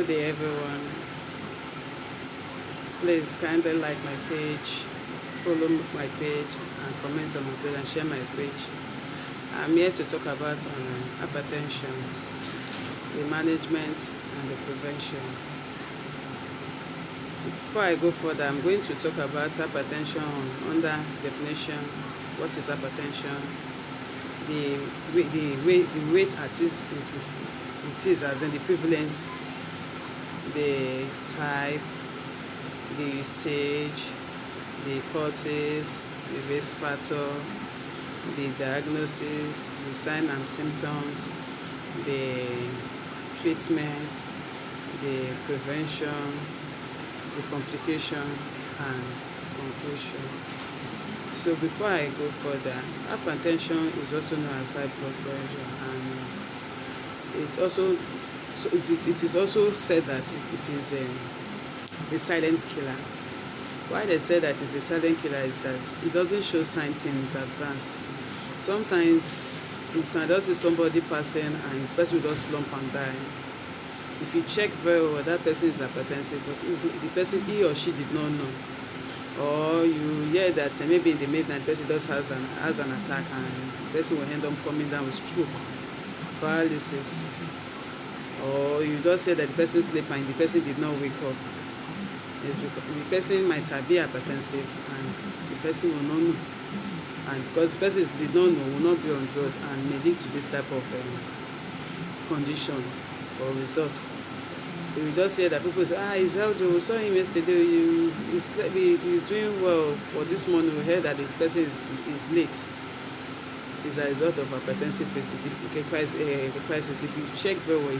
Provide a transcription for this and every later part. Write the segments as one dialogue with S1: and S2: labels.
S1: Good day, everyone. Please kindly like my page, follow my page, and comment on my page and share my page. I'm here to talk about hypertension, the management and the prevention. Before I go further, I'm going to talk about hypertension under definition. What is hypertension? The weight at it is as in the prevalence, the type, the stage, the causes, the risk factor, the diagnosis, the signs and symptoms, the treatment, the prevention, the complication, and conclusion. So before I go further, hypertension is also known as high blood pressure, and it is also said that it is a silent killer. Why they say that it's a silent killer is that it doesn't show signs in its advanced. Sometimes you can just see somebody passing and the person will just slump and die. If you check very well, that person is hypertensive, but the person, he or she did not know. Or you hear that maybe in the midnight the person just has an attack and the person will end up coming down with stroke, paralysis. Or you just say that the person slept and the person did not wake up. It's because the person might have been hypertensive and the person will not know. And because the person did not know, will not be on drugs and may lead to this type of condition or result. You will just say that people say, he's healthy, we saw him yesterday, he's doing well, but this morning we heard that the person is late. It's a result of hypertensive crisis. If you check very well, you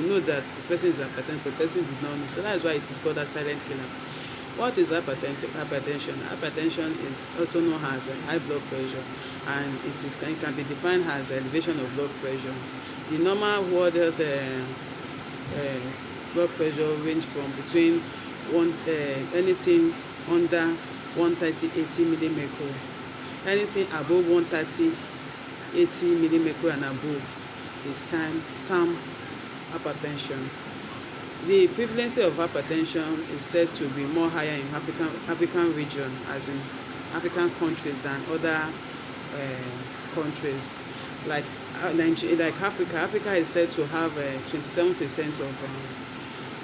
S1: know that the person is hypertensive, but the person did not know. So that is why it is called a silent killer. What is hypertension? Hypertension is also known as high blood pressure, and it can be defined as elevation of blood pressure. The normal world health blood pressure range from between anything under 130/80 millimercury. Anything above 130/80 millimercury and above is term hypertension. The prevalence of hypertension is said to be more higher in African region, as in African countries, than other countries. Like Africa. Africa is said to have 27% of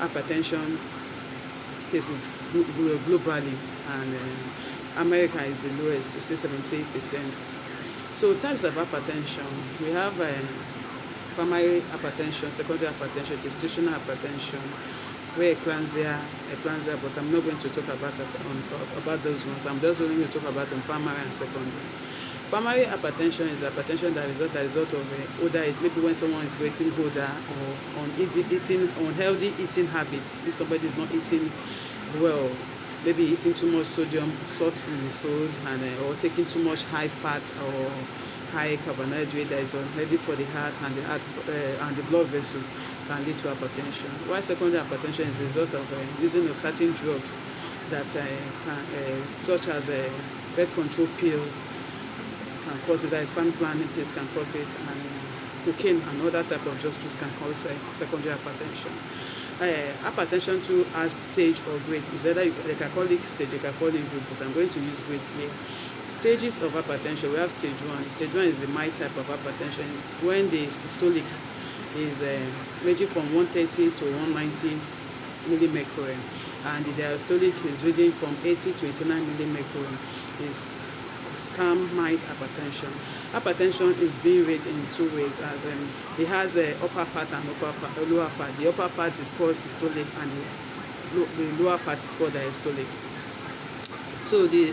S1: hypertension cases globally, and America is the lowest, it's 70%. So types of hypertension, we have primary hypertension, secondary hypertension, gestational hypertension, preeclampsia, eclampsia, but I'm not going to talk about those ones. I'm just only going to talk about primary and secondary. Primary hypertension is hypertension that is a result of older age, maybe when someone is getting older, or unhealthy eating habits. If somebody is not eating well, maybe eating too much sodium, salt in the food, and or taking too much high fat or high carbohydrate that is unhealthy for the heart and the blood vessel, can lead to hypertension. While secondary hypertension is a result of using of certain drugs that such as birth control pills can cause it, that is family planning pills can cause it, and cocaine and other type of drugs can cause secondary hypertension. Hypertension too has stage or grade. Is either they can call it stage, they can call it group, but I'm going to use grade here. Stages of hypertension, we have stage 1. Stage 1 is the mild type of hypertension. It's when the systolic is ranging from 130 to 190 millimercury, and the diastolic is reading from 80 to 89 millimercury. It's term mild hypertension. Hypertension is being read in two ways, as it has a upper part and lower part. The upper part is called systolic and the lower part is called diastolic. So the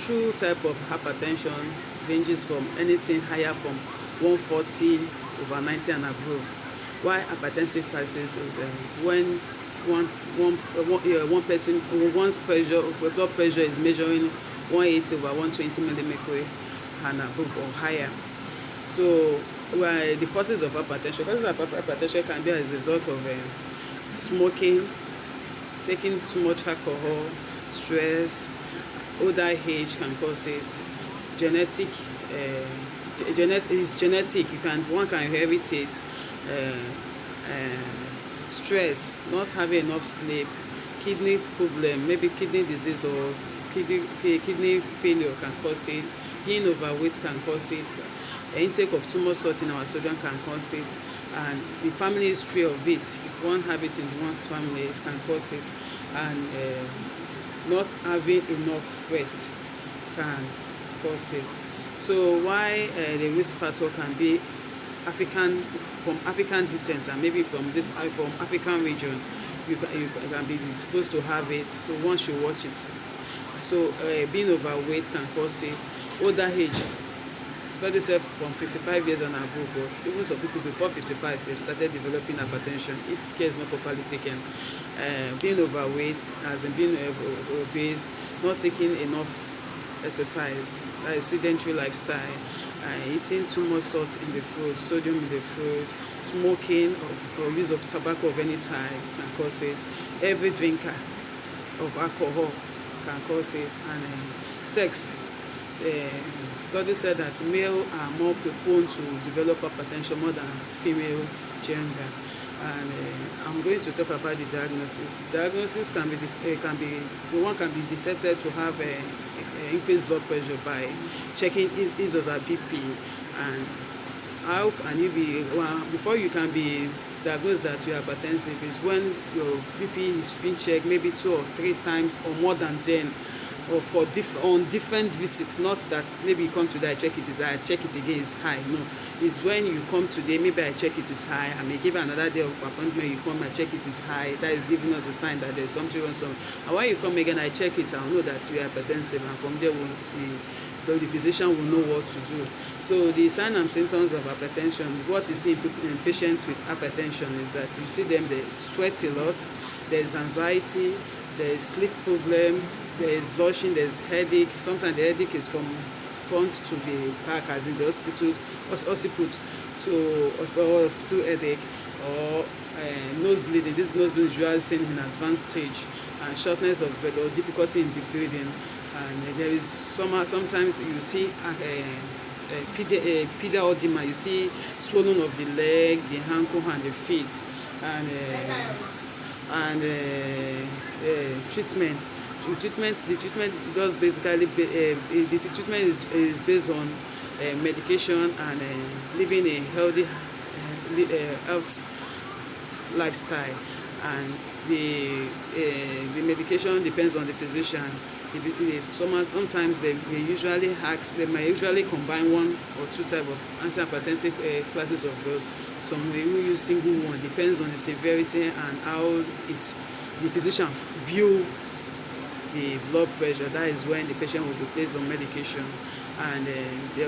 S1: true type of hypertension ranges from anything higher from 140/90 and above. While hypertensive crisis is when one's blood pressure is measuring 180/120 millimercury and above or higher. So the causes of hypertension. Causes of hypertension can be as a result of smoking, taking too much alcohol, stress, older age can cause it. Genetic, one can inherit it, stress, not having enough sleep, kidney problem, maybe kidney disease or kidney failure can cause it, being overweight can cause it, intake of too much salt in our sodium can cause it, and the family history of it, if one have it in one's family, it can cause it, and not having enough rest can cause it. So why the risk factor can be African descent, and maybe from African region, you can be exposed to have it, so one should watch it. So being overweight can cause it. Older age, studies say from 55 years and above, but even some people before 55 they've started developing hypertension if care is not properly taken. Being overweight, as in being obese, not taking enough exercise, that is sedentary lifestyle, eating too much salt in the food, sodium in the food, smoking or use of tobacco of any type can cause it. Every drinker of alcohol can cause it, and sex. Studies said that male are more prone to develop hypertension more than female gender. And I'm going to talk about the diagnosis. The diagnosis can be detected to have increased blood pressure by checking his or her BP. And how can you be, before you can be diagnosed that you are hypertensive, is when your BP is being checked maybe 2 or 3 times or more than 10, or on different visits. Not that maybe you come today, I check it is high, I check it again is high. No, it's when you come today, maybe I check it is high, I may give another day of appointment, you come, I check it is high. That is giving us a sign that there's something wrong. And when you come again, I check it, I'll know that you are hypertensive, and from there the physician will know what to do. So the signs and symptoms of hypertension, what you see in patients with hypertension is that you see them, they sweat a lot, there's anxiety, there's sleep problem, there's blushing, there's headache. Sometimes the headache is from front to the back, as in the hospital, so hospital headache, or nose bleeding. This nose bleeding is usually seen in advanced stage, and shortness of breath or difficulty in the breathing. And there is sometimes you see pedal, you see swelling of the leg, the ankle, and the feet, and treatment. The treatment just basically the treatment is based on medication and living a healthy health lifestyle, and the medication depends on the physician. Sometimes they may usually combine 1 or 2 type of antihypertensive classes of drugs. Some may use single one, depends on the severity and how the physician view the blood pressure. That is when the patient will be placed on medication, and the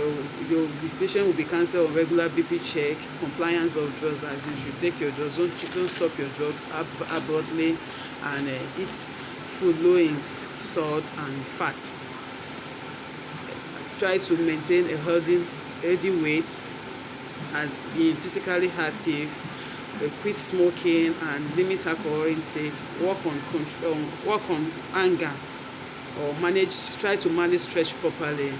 S1: patient will be cancelled on regular BP check, compliance of drugs, as you should take your drugs, don't stop your drugs abruptly, and eat food low in salt and fat. Try to maintain a healthy weight, as being physically active, quit smoking and limit alcohol intake, work on anger, or try to manage stress properly.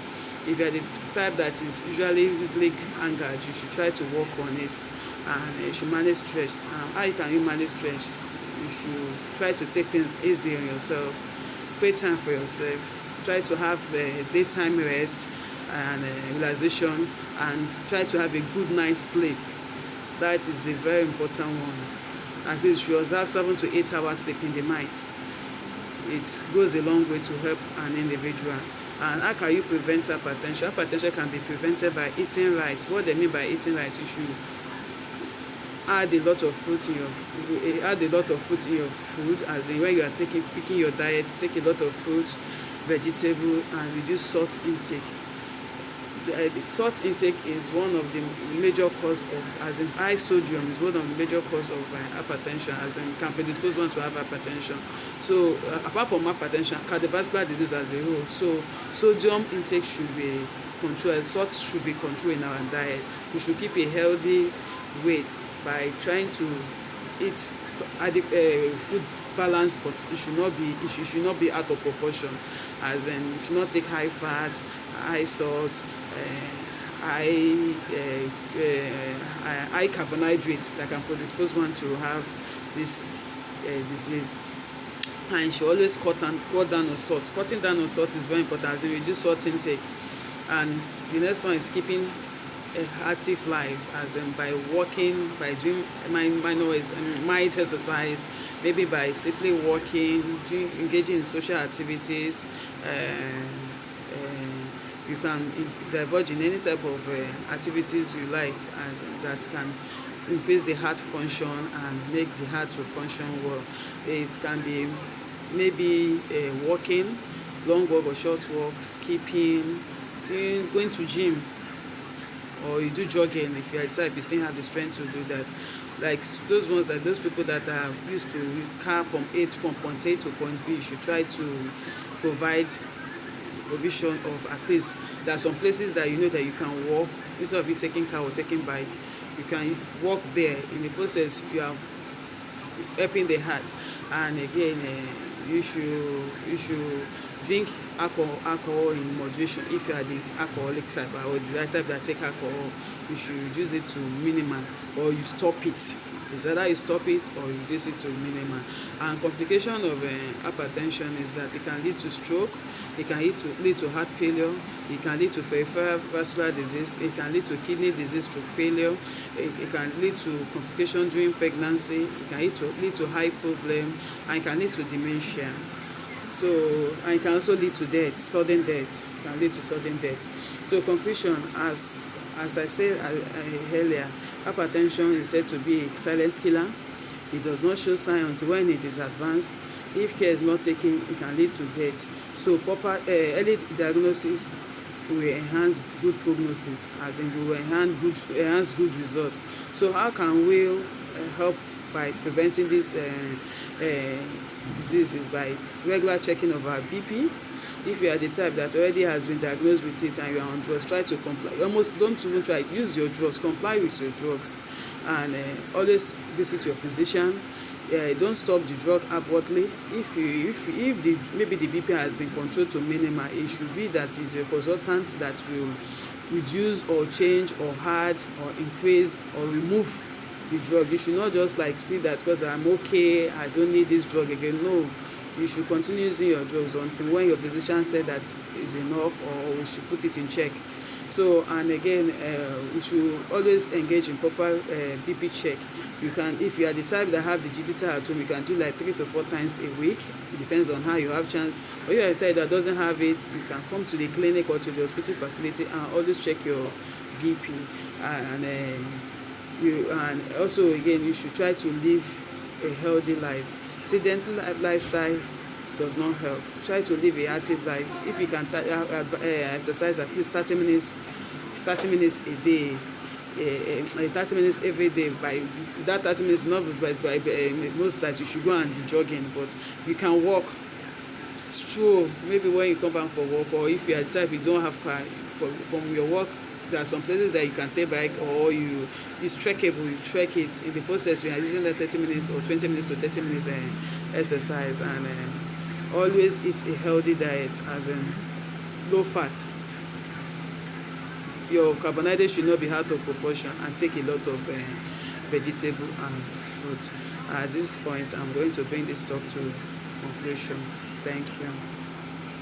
S1: If you are the type that is usually easily angered, you should try to work on it, and you should manage stress. How can you manage stress? You should try to take things easy on yourself, create time for yourself, try to have daytime rest and relaxation, and try to have a good night's sleep. That is a very important one. At least you observe 7 to 8 hours sleep in the night. It goes a long way to help an individual. And how can you prevent hypertension? Hypertension can be prevented by eating right. What they mean by eating right, you should add a lot of fruit in your food, as in when you are picking your diet, take a lot of fruits, vegetable, and reduce salt intake. The salt intake is one of the major cause of, as in high sodium is one of the major cause of hypertension, as in can predispose one to have hypertension. So apart from hypertension, cardiovascular disease as a whole, so sodium intake should be controlled, salt should be controlled in our diet. We should keep a healthy weight by trying to eat food balance, but it should not be out of proportion, as in you should not take high fat, high salt, high carbohydrates that can predispose one to have this disease. And you should always cut down on salt. Cutting down on salt is very important, as in reduce salt intake. And the next one is keeping a active life, as in by walking, by doing mild exercise, maybe by simply walking, engaging in social activities. You can divulge in any type of activities you like, and that can increase the heart function and make the heart to function well. It can be maybe walking, long walk or short walk, skipping, going to gym, or you do jogging. If you are the type you still have the strength to do that, like those people that are used to car from point A to point B, you should try to provide provision of, at least there are some places that you know that you can walk instead of you taking car or taking bike. You can walk there. In the process, you are helping the heart. And again, you should drink alcohol in moderation. If you are the alcoholic type or the type that take alcohol, you should reduce it to minimum, or you stop it. It's either you stop it or you reduce it to minimum. And complication of hypertension is that it can lead to stroke, it can lead to heart failure, it can lead to peripheral vascular disease, it can lead to kidney disease, stroke failure, it can lead to complication during pregnancy, it can lead to eye problem, and it can lead to dementia. So, and it can also lead to death, sudden death. It can lead to sudden death. So, conclusion, as I said earlier, hypertension is said to be a silent killer. It does not show signs until when it is advanced. If care is not taken, it can lead to death. So, proper early diagnosis will enhance good prognosis, as in will enhance good results. So, how can we help by preventing this diseases? By regular checking of our BP. If you are the type that already has been diagnosed with it and you are on drugs, try to comply. Almost don't even try it. Use your drugs, comply with your drugs, and always visit your physician. Don't stop the drug abruptly. If maybe the BP has been controlled to minimum, it should be that is your consultant that will reduce or change or add or increase or remove the drug. You should not just like feel that because I'm okay, I don't need this drug again. No, you should continue using your drugs until when your physician said that is enough, or we should put it in check. So, and again, we should always engage in proper BP check. You can, if you are the type that have the GDT at home, you can do like 3 to 4 times a week. It depends on how you have chance. Or you are the type that doesn't have it, you can come to the clinic or to the hospital facility and always check your BP. And also again, you should try to live a healthy life. Sedentary lifestyle does not help. Try to live a active life. If you can exercise at least 30 minutes a day, 30 minutes every day. By that 30 minutes, not by most that you should go and be jogging, but you can walk, stroll, maybe when you come back for work, or if you are the type you don't have car from your work. There are some places that you can take bike, or it's trekkable, you trek it. In the process, you are using that 30 minutes or 20 minutes to 30 minutes exercise. And always eat a healthy diet, as in low fat. Your carbohydrates should not be out of proportion, and take a lot of vegetable and fruit. At this point, I'm going to bring this talk to conclusion. Thank you.